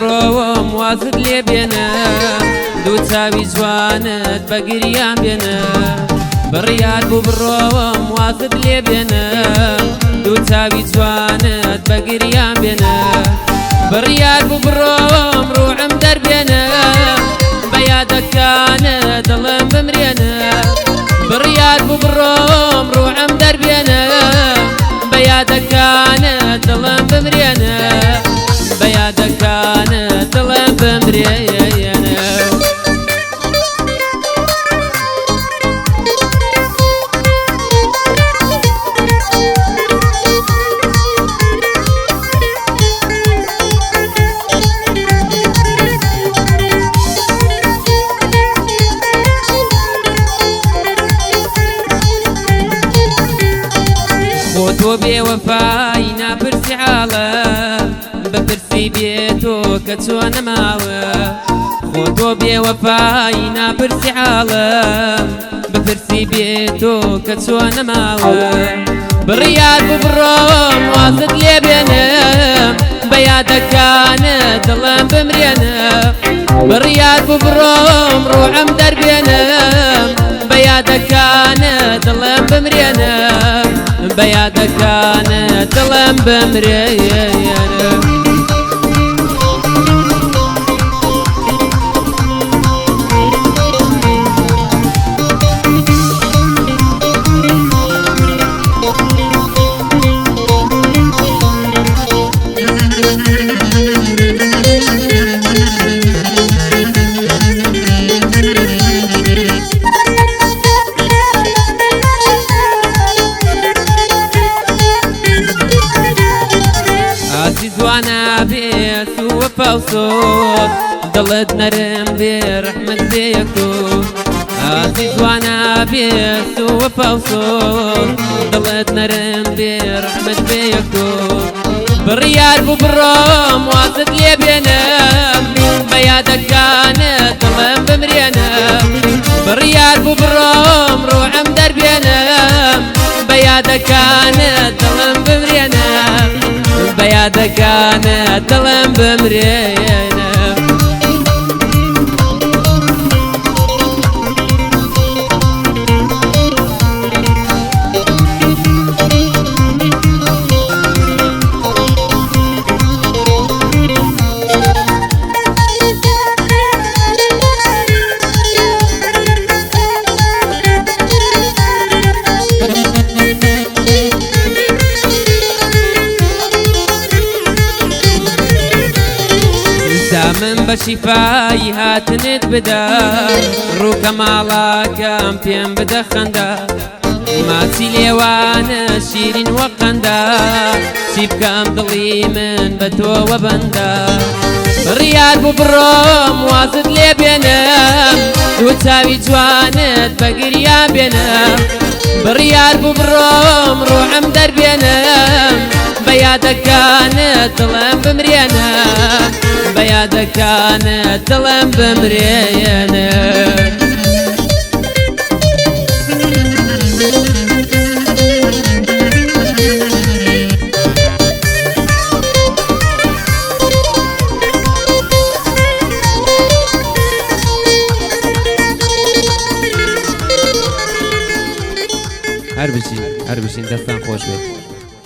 بڕۆوەم وازت لێ بێنە دوو چاوی جوانت بە گریان بێنە بڕیار بوو بڕۆوەم وازت لێ بێنە دوو چاوی جوانت بە گریان بێنە بڕیار بوو بڕۆوەم ڕوحم دەربێنە بە یادەکانت دڵم بمرێنە بڕیار بوو بڕۆم ڕوحم دەربێنە بە یادەکانت دڵم بمرێنە بە یادەکانت دڵم بمرێنە خۆتۆ بێوەفای ناپرسی حاڵە بەپرسی بێتۆ کە چۆنە ماوە خۆتۆ بێوەفای ناپرسی حاڵە بەپرسی بێتۆ کە چۆنە ماوە بڕیار بوو بڕۆم وازت لێ بێنە بە یادەکانت دڵم بمرێنە بڕیار بوو بڕۆم ڕوحم دەربێنە بە یادەکانت دڵم بمرێنە بە یادەکانت دڵم بمرێنە جوانا بێت و وەفا و سۆز دڵت نەرم بێ ڕەحمەت بێ یەکتۆ ئازی جوانا بێت و وەفا و سۆز دڵت نەرم بێ ڕەحمەت بێ یەکتۆ بڕیار بوو بڕۆم وازت لێ بێنە بە یادەکانت دڵم بمرێنە بڕیار بوو بڕۆم ڕوحم دەربێنە بە یادەکانت دڵم بمرێنە بە یادەکانت دڵم بمرێنە من بە شیفایی هاتنت بدە ڕووکە ماڵاکەم پێم بدە خەندە ماچی لێوانە شیرین وە قەندە چی بکەم دڵی من بە تۆوە بەندە بڕیار بوو بڕۆم وازت لێ بێنم دوو چاوی جوانت بە گریان بێنم بڕیار بوو بڕۆم ڕوحم دەربێنم بە یادەکانت دڵم بمرێنە بە یادەکانت دڵم بمرێنە هەر بچین دەستان خۆش بێت.